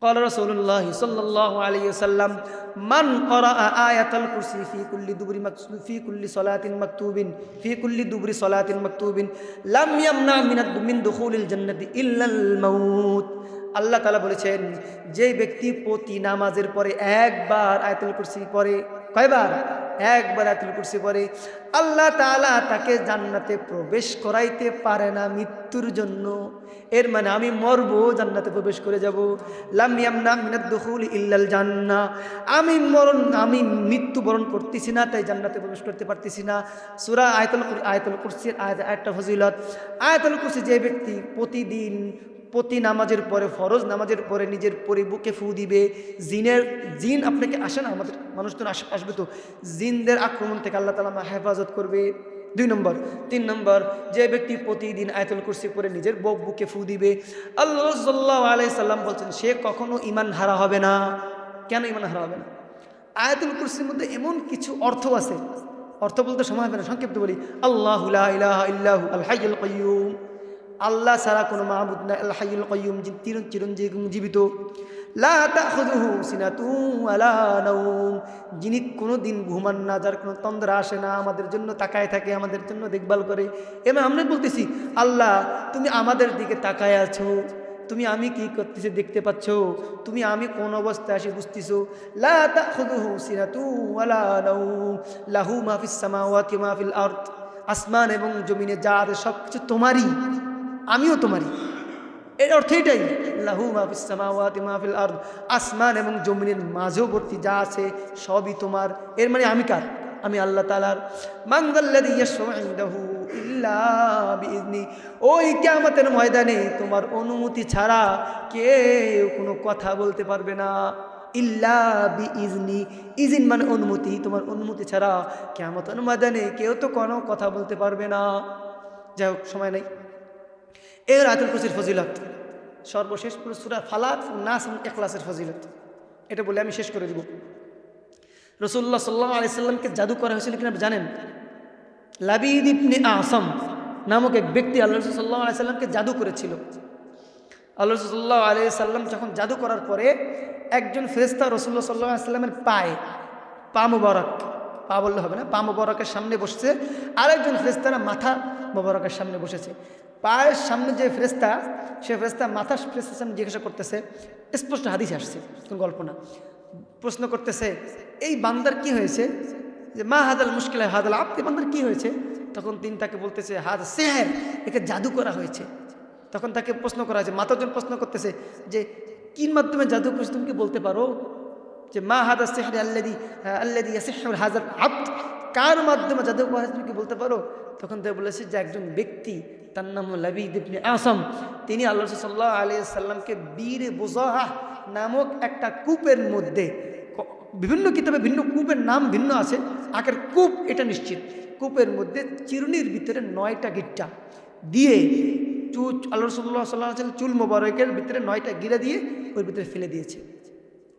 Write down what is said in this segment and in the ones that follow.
قال رسول الله صلى الله عليه وسلم من قرأ آية الكرسي في كل صلاة مكتوب في كل دبر صلاة مكتوب لم يمنع من دخول الجنة إلا الموت আল্লাহ তাআলা বলেছেন যে ব্যক্তি প্রতি নামাজের পরে একবার আয়াতুল কুরসি পড়ে কয়বার একবার আয়াতুল কুরসি পড়ে আল্লাহ তাআলা তাকে জান্নাতে প্রবেশ করাইতে পারে না মৃত্যুর জন্য এর মানে আমি মরবো জান্নাতে প্রবেশ করে যাব লাম ইয়ামনা মিনাদ দুখুলি ইল্লাল জান্নাহ আমি মৃত্যুবরণ করতেছি না তাই জান্নাতে প্রবেশ করতে পারতেছি না সূরা আয়াতুল কুরসির আয়াতটা ফজিলত আয়াতুল কুরসি যে ব্যক্তি প্রতিদিন প্রতি নামাজের পরে ফরজ নামাজের পরে নিজের পরে বুকে ফু দিবে জিন আপনাকে আসে না আমাদের মানুষ তো আসবে তো জিনদের আক্রমণ থেকে আল্লাহ তাআলা হেফাজত করবে 2 নম্বর 3 নম্বর যে ব্যক্তি প্রতিদিন আয়াতুল কুরসি পড়ে নিজের বুকে ফু দিবে আল্লাহ সাল্লাল্লাহু আলাইহি সাল্লাম বলেন সে কখনো ঈমান হারা হবে না কেন ঈমান হারা হবে না আয়াতুল কুরসির মধ্যে এমন কিছু অর্থ আছে অর্থ বলতে সময় হবে না সংক্ষেপে বলি আল্লাহু লা ইলাহা ইল্লাহু আল হাইয়ুল কাইয়্যুম আল্লাহ ছাড়া কোনো মাহবুদ নাই আল হাইয়ুল কাইয়্যুম চিরঞ্জীবিত লা তাখুযুহু সিনাতুন ওয়ালা নাওম যিনি কোনো দিন ঘুমান না যার কোনো তন্দ্রা আসে না আমাদের জন্য তাকায় থাকে আমাদের জন্য দেখভাল করে এমন আমরা বলতেছি আল্লাহ তুমি আমাদের দিকে তাকায় আছো তুমি আমি কি করতেছি দেখতে পাচ্ছ তুমি আমি কোন অবস্থায় আছি বুঝতেছো লা তাখুযুহু সিনাতুন ওয়ালা নাওম লাহু মা ফিস সামাওয়াতি ওয়া মা ফিল আরদ আসমান এবং জমিনে যা আছে সবকিছু তোমারই আমিও তোমারই এর অর্থ এটাই লাহু মা ফিস সামাওয়াতি মা ফিল আরদ আসমান এবং জমিনের মাঝবর্তী যা আছে সবই তোমার এর মানে আমি কার আমি আল্লাহ তাআলার মান যাল্লাযী ইয়াশফাউ ইনদাহু ইল্লা বিইذনি ওই কিয়ামতের ময়দানে তোমার অনুমতি ছাড়া কেউ কোনো কথা বলতে পারবে না ইল্লা বিইذনি ইযিন মানে অনুমতি তোমার অনুমতি ছাড়া কিয়ামতের ময়দানে কেউ তো কোনো কথা বলতে পারবে না যাই হোক সময় নেই এর আয়াতুল কুরসির ফজিলত সর্বশেষ পুরো সূরা ফালাক নাস এবং ইখলাসের ফজিলত এটা বলে আমি শেষ করে দিব রাসূলুল্লাহ সাল্লাল্লাহু আলাইহি সাল্লামকে জাদু করা হয়েছিল কিনা জানেন লাবিদ ইবনে আসাম নামক এক ব্যক্তি আল্লাহ রাসূল সাল্লাল্লাহু আলাইহি সাল্লামকে জাদু করেছিল আল্লাহ রাসূল সাল্লাল্লাহু আলাইহি সাল্লাম যখন জাদু করার পরে একজন ফেরেশতা রাসূলুল্লাহ সাল্লাল্লাহু আলাইহি সাল্লামের পা মুবারক পা বললে হবে না পা মুবারকের সামনে বসছে আর একজন ফেরেশতা মাথা মুবারকের সামনে বসেছে পায়ের সামনে যে ফেরেশতা সে ফেরেশতা মাথার ফেরেশতার সামনে জিজ্ঞাসা করতেছে স্পষ্ট হাদিস আসছে কোন গল্প না প্রশ্ন করতেছে এই বান্দার কি হয়েছে যে মা হাদাল মুশকিল হাদাল আব্দ বান্দার কি হয়েছে তখন তিনি তাকে বলতেছে হাদা সিহর একে জাদু করা হয়েছে তখন তাকে প্রশ্ন করা হয়েছে মাতাজন প্রশ্ন করতেছে যে কির মাধ্যমে জাদু করেছে তুমি কি বলতে পারো যে মা হাদা সিহর আল্লাযী ইয়াসিহু হাদাল আব্দ কার মাধ্যমে জাদু করা হয়েছে তুমি কি বলতে পারো তখন তাই বলেছে যে একজন ব্যক্তি তার নাম লাবিদ ইবনে আসাম তিনি আল্লাহ রাসূল সাল্লাল্লাহু আলাইহি সাল্লামকে বীরে বুজাহ নামক একটা কূপের মধ্যে বিভিন্ন কিতাবে ভিন্ন কূপের নাম ভিন্ন আছে আকার কূপ এটা নিশ্চিত কূপের মধ্যে চিরুনির ভিতরে 9টা গিট্টা দিয়ে আল্লাহ রাসূলুল্লাহ সাল্লাল্লাহু আলাইহি ওয়াসাল্লাম চুল মোবারকের ভিতরে 9টা গিরা দিয়ে ওর ভিতরে ফেলে দিয়েছে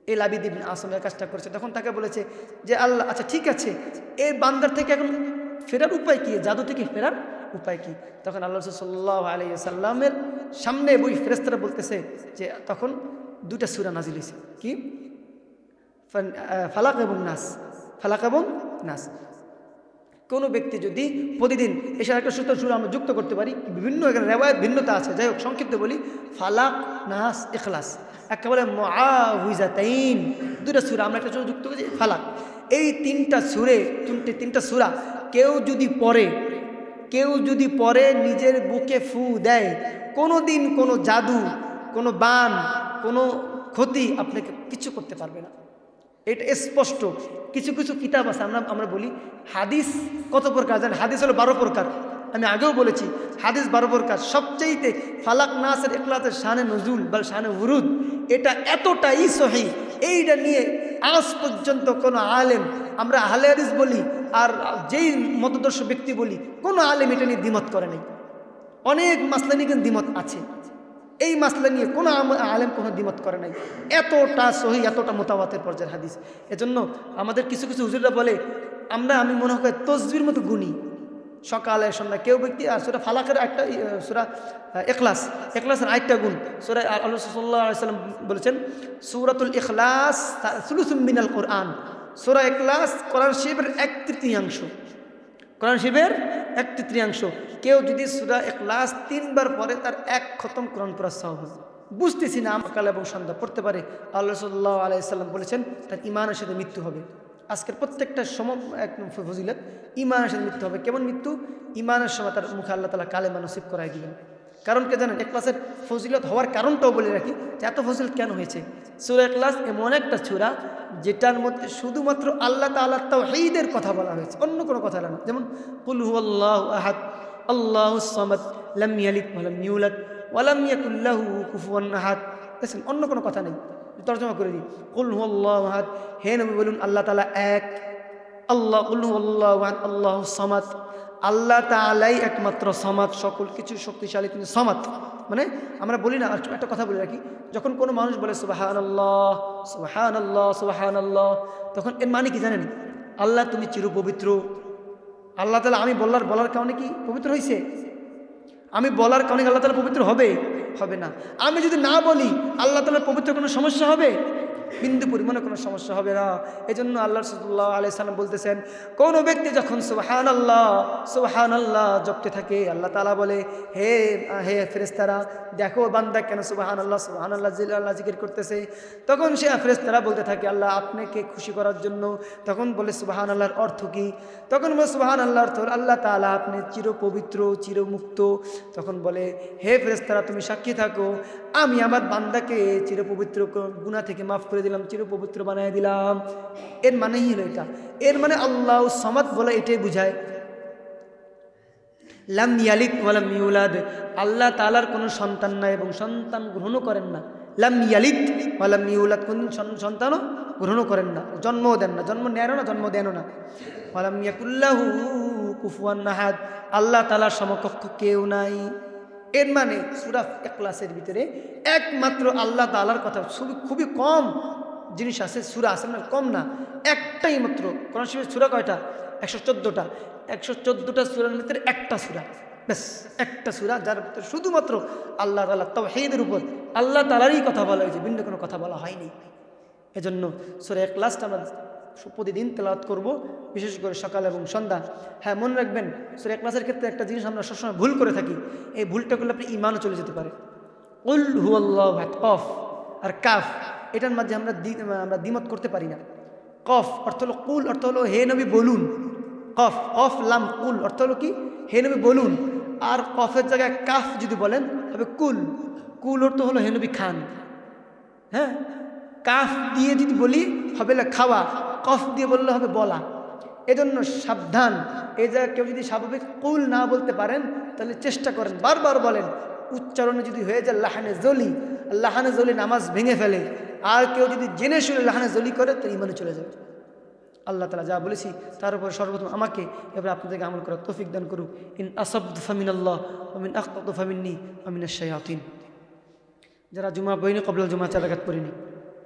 এই লাবিদ ইবনে আসাম এই কাজটা করেছে তখন তাকে বলেছে যে আল্লাহ আচ্ছা ঠিক আছে এই বান্দার থেকে এখন ফেরার উপায় কি জাদু থেকে ফেরার উপায় কি তখন আল্লাহ রাসূল সাল্লাল্লাহু আলাইহি ওয়াসাল্লামের সামনে ওই ফেরেশতারা বলতেছে যে তখন 2টা সূরা নাজিল হয়েছে কি ফালাক এবং নাস কোনো ব্যক্তি যদি প্রতিদিন এসব একটা সূরা আমরা যুক্ত করতে পারি বিভিন্ন এখানে রিওয়ায়াত ভিন্নতা আছে যাই হোক সংক্ষিপ্ত বলি ফালাক নাস ইখলাস একেবারে মুআউযিজাতাইন 2টা সূরা আমরা একটা যুক্ত করি ফালাক এই 3টা সূরা কেউ যদি পড়ে নিজের বুকে ফু দেয় কোনো দিন কোনো জাদু কোনো বান কোনো ক্ষতি আপনাকে কিছু করতে পারবে না এটা স্পষ্ট কিছু কিতাব আছে আমরা বলি হাদিস কত প্রকার জানেন হাদিস হলো 12 প্রকার আমি আগেও বলেছি হাদিস 12 প্রকার সবচেয়ে ফালাক নাসের ইখলাসের শানে নজুল বা শানে উরুদ এটা এতটাই সহিহ এইটা নিয়ে আজ পর্যন্ত কোনো আলেম আমরা আহলে হাদিস বলি আর যেই মতদর্শ ব্যক্তি বলি কোনো আলেম এটা নিয়ে দ্বিমত করে নাই অনেক মাসলা নিয়ে কিন্তু দ্বিমত আছে এই মাসলা নিয়ে কোনো আলেম কোনো দ্বিমত করে নাই এতটা সহিহ এতটা মুতাওয়াতির পর্যায়ের হাদিস এজন্য আমাদের কিছু হুজুররা বলে আমি মনে হয় তসবির মতো গুণী সকালে সন্ধ্যা কেউ ব্যক্তি। আর সূরা ফালাকের একটা সূরা ইখলাসের আরেকটা গুণ। সূরা আল্লাহ সাল্লাল্লাহু আলাইহি ওয়াসাল্লাম বলেছেন সূরাতুল ইখলাস সুলুসুম মিনাল কোরআন। সূরা ইখলাস কোরআন শরীফের 1/3। কোরআন শরীফের 1/3। কেউ যদি সূরা ইখলাস 3 বার পড়ে তার 1 খতম কোরআন পড়ার সওয়াব হবে। বুঝতেছি না সকাল এবং সন্ধ্যা পড়তে পারে, আল্লাহ সাল্লাল্লাহু আলাইহি ওয়াসাল্লাম বলেছেন তার ঈমানের সাথে মৃত্যু হবে। আজকের প্রত্যেকটা ফজিলত ঈমানের সাথে মৃত্যু হবে। কেমন মৃত্যু? ঈমানের সময় তার মুখে আল্লাহ তাআলা কালেমা নসিব করাই দিবেন। কারণ কে জানেন? ইখলাসের ফজিলত হওয়ার কারণটাও বলে রাখি যে এত ফজিলত কেন হয়েছে। সূরা ইখলাস এমন একটা সূরা যেটার মধ্যে শুধুমাত্র আল্লাহ তাআলার তাওহীদের কথা বলা হয়েছে, অন্য কোনো কথা না। যেমন কুল হুয়াল্লাহু আহাদ আল্লাহুস সামাদ লাম ইয়ালিদ ওয়া লাম ইউলাদ ওয়া লাম ইয়াকুল লাহু কুফুয়ান আহাদ। দেখেন, অন্য কোনো কথা নেই। তর্জমা করে দিই, কুল হুয়াল্লাহু আহাদ, হে নবী বলুন আল্লাহ তাআলা এক। আল্লাহ কুল হুয়াল্লাহু আহাদ আল্লাহুস সামাদ, আল্লাহ তাআলাই একমাত্র সামাদ, সকল কিছু শক্তিশালী তিনি সামাদ। মানে আমরা বলি না, একটা কথা বলে রাখি, যখন কোনো মানুষ বলে সুবহানাল্লাহ সুবহানাল্লাহ সুবহানাল্লাহ, তখন এর মানে কি জানেন? আল্লাহ তুমি চিরপবিত্র। আল্লাহ তাআলা আমি বলার কারণে কি পবিত্র হয়েছে? আমি বলার কারণে আল্লাহ তাআলা পবিত্র হবে না। আমি যদি না বলি আল্লাহ তাআলার পবিত্র কোনো সমস্যা হবে? বিন্দু পরিমাণে কোনো সমস্যা হবে না। এই জন্য আল্লাহ সাল্লাল্লাহু আলাইহি সাল্লাম বলতেছেন, কোনো ব্যক্তি যখন সুবহানাল্লাহ সুবহানাল্লাহ জপতে থাকে, আল্লাহ তাআলা বলে হে ফেরেশতারা দেখো বান্দা কেন সুবহানাল্লাহ সুবহানাল্লাহ জিকির করতেছে। তখন সে ফেরেশতারা বলতে থাকে আল্লাহ আপনাকে খুশি করার জন্য। তখন বলে সুবহানাল্লাহর অর্থ কি? তখন বলে সুবহানাল্লাহর অর্থ আল্লাহ তাআলা আপনি চিরপবিত্র চিরমুক্ত। তখন বলে হে ফেরেশতারা তুমি সাক্ষী থাকো আমি আমার বান্দাকে চিরপবিত্র গুনাহ থেকে মাফ করে দিলাম, চিরপবিত্র বানিয়ে দিলাম। এর মানেই হলো এটা। এর মানে আল্লাহ সামাদ বলে এটাই বুঝায় লাম ইয়ালিদ ওয়া লাম ইউলাদ, আল্লাহ তাআলার কোনো সন্তান নাই এবং সন্তান গ্রহণও করেন না। লাম ইয়ালিদ ওয়া লাম ইউলাদ, কোন সন্তানও গ্রহণও করেন না, জন্মও দেন না, জন্ম নেনও না, জন্ম দেনও না। ওয়া লাম ইয়াকুল লাহু কুফুয়ান আহাদ, আল্লাহ তাআলার সমকক্ষ কেউ নাই। এর মানে সূরা ইখলাসের ভিতরে একমাত্র আল্লাহ তাআলার কথা খুবই কম জিনিস আছে, সূরা আছে না, কম না, একটাই মাত্র। কোরআন শরীফের সূরা কয়টা? 114টা। 114টা সূরার ভিতরে একটা সূরা, ব্যাস একটা সূরা, যার ভিতরে শুধুমাত্র আল্লাহ তাআলা তাওহীদের উপর আল্লাহ তাআলারই কথা বলা হয়েছে, ভিন্ন কোনো কথা বলা হয়নি। এজন্য সূরা ইখলাসটা আমরা প্রতিদিন তেলাওয়াত করব, বিশেষ করে সকাল এবং সন্ধ্যা। হ্যাঁ, মনে রাখবেন সূরা ইখলাসের ক্ষেত্রে একটা জিনিস আমরা সবসময় ভুল করে থাকি, এই ভুলটা করলে আপনি ঈমানও চলে যেতে পারে। কুল হুয়াল্লাহু আহাদ, কফ আর কাফ, এটার মাঝে আমরা দ্বিমত করতে পারি না। কফ অর্থ হলো কুল, অর্থ হলো হে নবী বলুন। কফ লাম কুল অর্থ হলো কি? হে নবী বলুন। আর কফের জায়গায় কাফ যদি বলেন তবে কুল অর্থ হলো হে নবী খান। হ্যাঁ, কাফ দিয়ে যদি বলি হবে খাওয়া, কফ দিয়ে বললে হবে বলা। এজন্য সাবধান, এই জায়গায় কেউ যদি স্বাভাবিক কুল না বলতে পারেন তাহলে চেষ্টা করেন, বারবার বলেন। উচ্চারণে যদি হয়ে যায় লাহানে জলি নামাজ ভেঙে ফেলে, আর কেউ যদি জেনে শুনে লাহানে জলি করে তো ঈমানে চলে যাবে। আল্লাহ তাআলা যা বলেছি তার উপর সর্বপ্রথম আমাকে এবার আপনাদেরকে আমল করার তৌফিক দান করুক। ইন আসাবতু ফামিনাল্লাহ ওয়া মিন আখতাতু ফামিন্নী ওয়া মিনাশ শায়াতিন। যারা জুমা পড়িনি কবলা জুমা 4 রাকাত পড়িনি।